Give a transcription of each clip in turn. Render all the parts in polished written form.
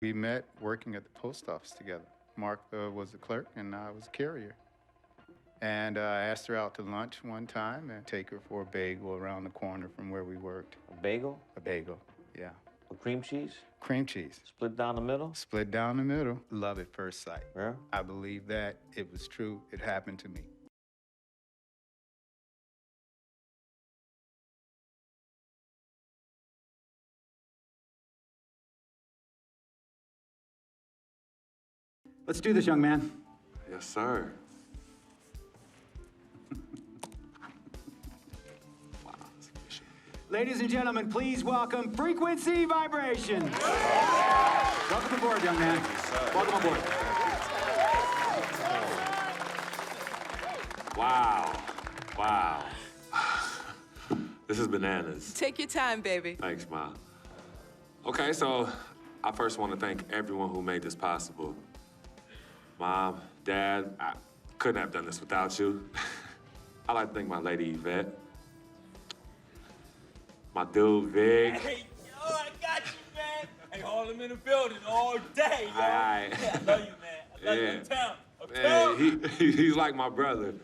We met working at the post office together. Mark was the clerk, and I was a carrier. And I asked her out to lunch one time and take her for a bagel around the corner from where we worked. A bagel? A bagel, yeah. With cream cheese? Cream cheese. Split down the middle? Split down the middle. Love at first sight. Yeah? I believe that. It was true. It happened to me. Let's do this, young man. Yes, sir. Wow, that's efficient. Ladies and gentlemen, please welcome Frequency Vibrations. Welcome aboard, young man. Welcome aboard. Wow. Wow. This is bananas. Take your time, baby. Thanks, Ma. Okay, so I first want to thank everyone who made this possible. Mom, Dad, I couldn't have done this without you. I'd like to thank my lady Yvette, my dude Vig. Hey, yo, I got you, man. Hey, Harlem in the building all day, yo. Aye. Yeah, I love you, man. I love you uptown. Man, he's like my brother.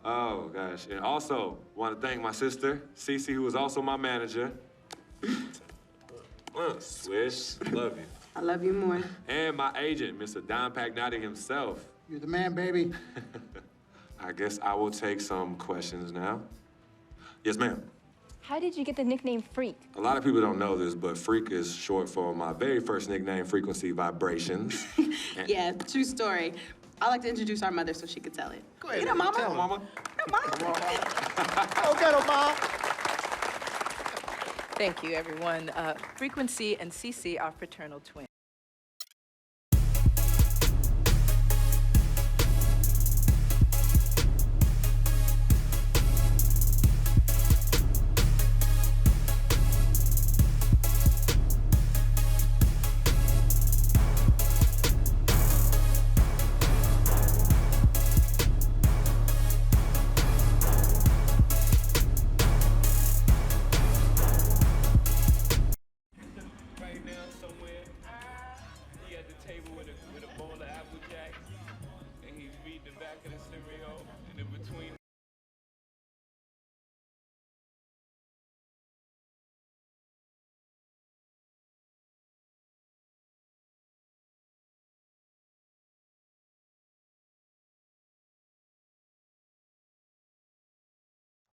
Oh, gosh. And also, want to thank my sister, Cece, who was also my manager. Swish, love you. I love you more. And my agent, Mr. Don Pagnotti himself. You're the man, baby. I guess I will take some questions now. Yes, ma'am. How did you get the nickname Freak? A lot of people don't know this, but Freak is short for my very first nickname, Frequency Vibrations. Yeah, true story. I like to introduce our mother so she could tell it. Go ahead, You know, Mama. Tell Mama. You know, Mama. Oh, get him, Mom. Thank you, everyone. Frequency and Cece are fraternal twins. Right now, somewhere, he at the table with a bowl of Apple Jacks, and he's reading the back of the cereal, and in between.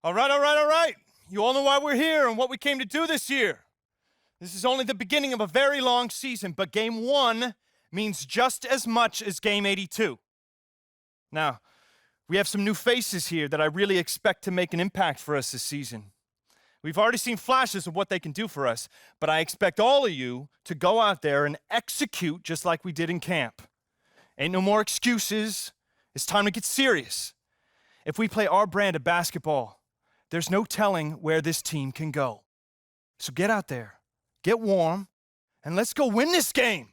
All right, all right, all right. You all know why we're here and what we came to do this year. This is only the beginning of a very long season, but Game 1 means just as much as Game 82. Now, we have some new faces here that I really expect to make an impact for us this season. We've already seen flashes of what they can do for us, but I expect all of you to go out there and execute just like we did in camp. Ain't no more excuses. It's time to get serious. If we play our brand of basketball, there's no telling where this team can go. So get out there, get warm, and let's go win this game.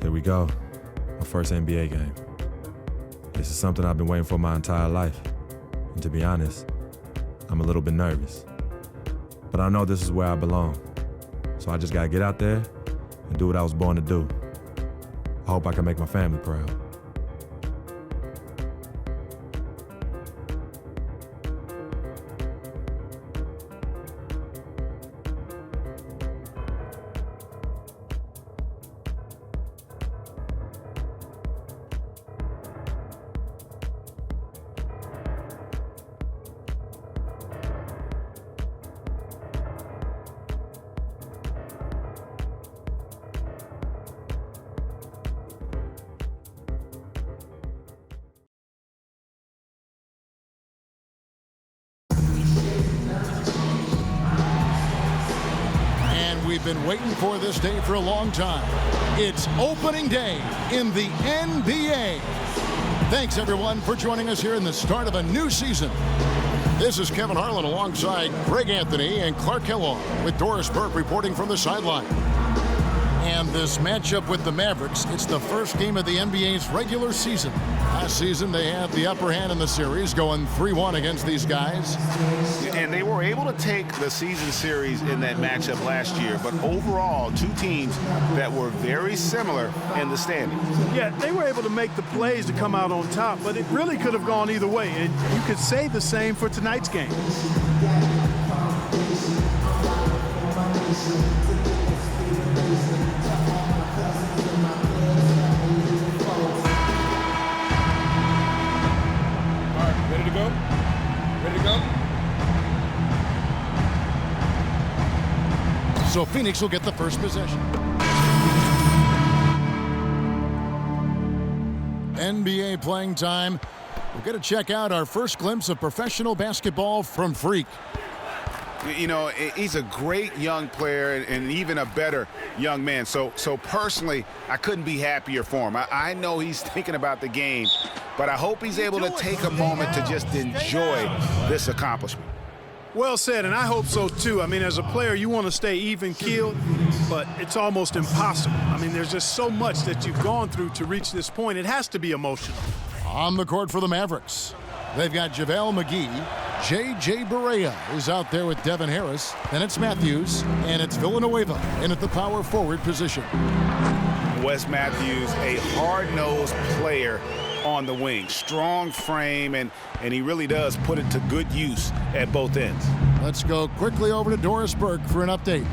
Here we go, my first NBA game. This is something I've been waiting for my entire life. And to be honest, I'm a little bit nervous. But I know this is where I belong. So I just gotta get out there and do what I was born to do. I hope I can make my family proud. We've been waiting for this day for a long time. It's opening day in the NBA. Thanks, everyone, for joining us here in the start of a new season. This is Kevin Harlan alongside Greg Anthony and Clark Kellogg with Doris Burke reporting from the sideline. And this matchup with the Mavericks, it's the first game of the NBA's regular season. Last season, they had the upper hand in the series, going 3-1 against these guys. And they were able to take the season series in that matchup last year, but overall, two teams that were very similar in the standings. Yeah, they were able to make the plays to come out on top, but it really could have gone either way, and you could say the same for tonight's game. Ready to go? Ready to go? So Phoenix will get the first possession. NBA playing time. We're going to check out our first glimpse of professional basketball from Freak. You know, he's a great young player and even a better young man. So personally, I couldn't be happier for him. I know he's thinking about the game, but I hope he's able to take a moment to just enjoy this accomplishment. Well said, and I hope so too. I mean, as a player, you want to stay even-keeled, but it's almost impossible. I mean, there's just so much that you've gone through to reach this point. It has to be emotional. On the court for the Mavericks, they've got JaVale McGee. J.J. Barea is out there with Devin Harris. Then it's Matthews, and it's Villanueva in at the power forward position. Wes Matthews, a hard-nosed player on the wing. Strong frame, and he really does put it to good use at both ends. Let's go quickly over to Doris Burke for an update.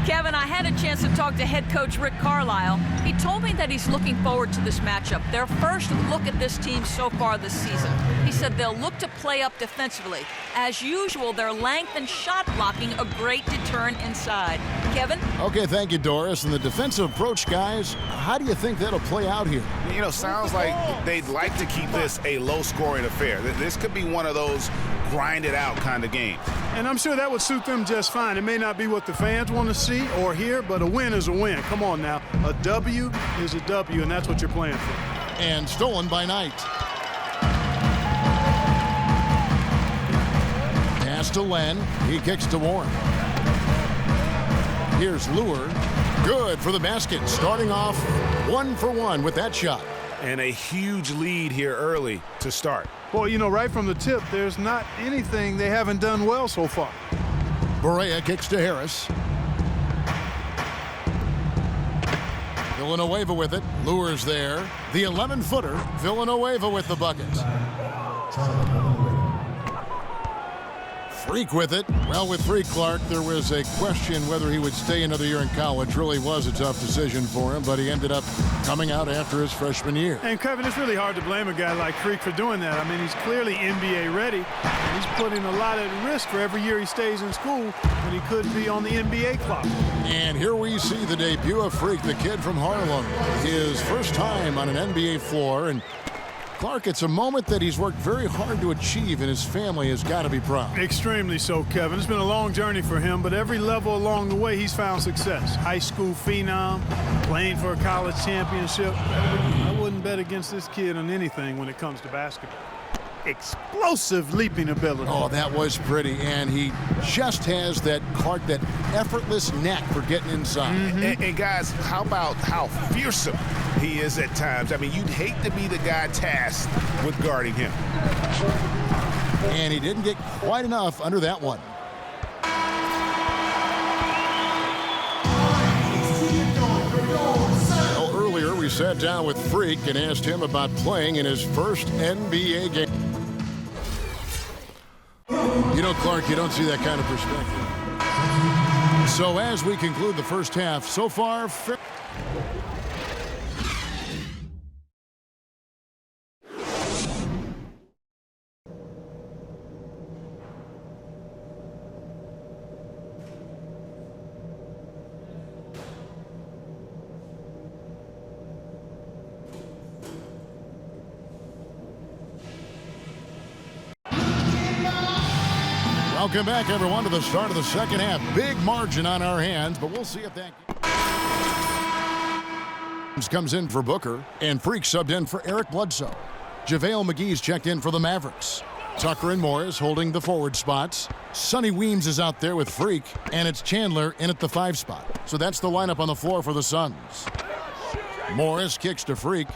Kevin, I had a chance to talk to head coach Rick Carlisle. He told me that he's looking forward to this matchup, their first look at this team so far this season. He said they'll look to play up defensively. As usual, their length and shot blocking a great deterrent inside. Kevin? Okay, thank you, Doris. And the defensive approach, guys, how do you think that'll play out here? You know, sounds like they'd like to keep this a low-scoring affair. This could be one of those grind-it-out kind of games. And I'm sure that would suit them just fine. It may not be what the fans want to see or hear, but a win is a win. Come on now. A W is a W, and that's what you're playing for. And stolen by Knight. Pass to Len. He kicks to Warren. Here's Lure. Good for the basket. Starting off 1 for 1 with that shot. And a huge lead here early to start. Boy, you know, right from the tip, there's not anything they haven't done well so far. Barea kicks to Harris. Villanueva with it. Lure's there. The 11-footer. Villanueva with the bucket. Freak with it. Well, with Freak, Clark, there was a question whether he would stay another year in college. Really was a tough decision for him, but he ended up coming out after his freshman year. And, Kevin, it's really hard to blame a guy like Freak for doing that. I mean, he's clearly NBA ready. He's putting a lot at risk for every year he stays in school when he could be on the NBA clock. And here we see the debut of Freak, the kid from Harlem. His first time on an NBA floor. And Clark, it's a moment that he's worked very hard to achieve, and his family has got to be proud. Extremely so, Kevin. It's been a long journey for him, but every level along the way, he's found success. High school phenom, playing for a college championship. I wouldn't bet against this kid on anything when it comes to basketball. Explosive leaping ability. Oh, that was pretty, and he just has that effortless knack for getting inside. Mm-hmm. And guys, how about how fearsome he is at times? I mean, you'd hate to be the guy tasked with guarding him. And he didn't get quite enough under that one. Well, earlier we sat down with Freak and asked him about playing in his first NBA game. You know, Clark, you don't see that kind of perspective. So as we conclude the first half, so far, welcome back, everyone, to the start of the second half. Big margin on our hands, but we'll see if that comes in for Booker, and Freak subbed in for Eric Bledsoe. JaVale McGee's checked in for the Mavericks. Tucker and Morris holding the forward spots. Sonny Weems is out there with Freak, and it's Chandler in at the 5 spot. So that's the lineup on the floor for the Suns. Morris kicks to Freak.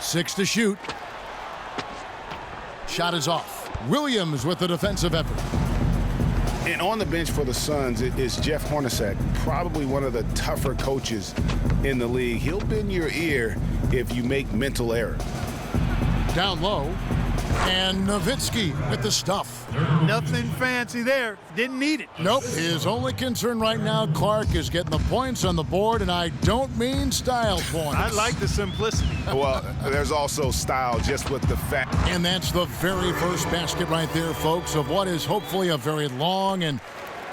6 to shoot. Shot is off. Williams with the defensive effort. And on the bench for the Suns is Jeff Hornacek, probably one of the tougher coaches in the league. He'll bend your ear if you make mental errors. Down low, and Nowitzki with the stuff. Nothing fancy there. Didn't need it. Nope. His only concern right now, Clark, is getting the points on the board, and I don't mean style points. I like the simplicity. Well, there's also style just with the fact. And that's the very first basket right there, folks, of what is hopefully a very long and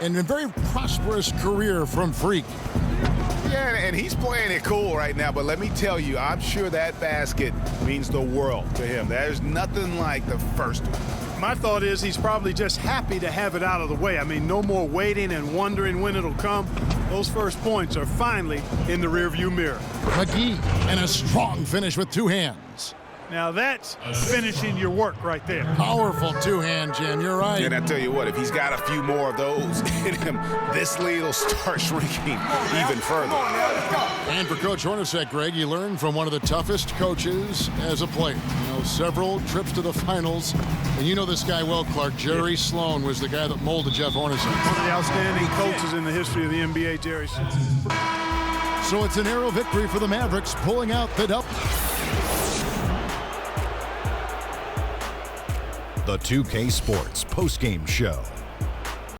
a very prosperous career from Freak. Yeah, and he's playing it cool right now, but let me tell you, I'm sure that basket means the world to him. There's nothing like the first one. My thought is he's probably just happy to have it out of the way. I mean, no more waiting and wondering when it'll come. Those first points are finally in the rearview mirror. McGee, and a strong finish with 2 hands. Now that's finishing your work right there. Powerful 2-hand jam, you're right. And I tell you what, if he's got a few more of those in him, this lead will start shrinking even further. And for Coach Hornacek, Greg, you learned from one of the toughest coaches as a player. You know, several trips to the finals. And you know this guy well, Clark. Jerry Sloan was the guy that molded Jeff Hornacek. One of the outstanding coaches in the history of the NBA, Jerry Sloan. So it's a narrow victory for the Mavericks, pulling out the dub. The 2K Sports postgame show.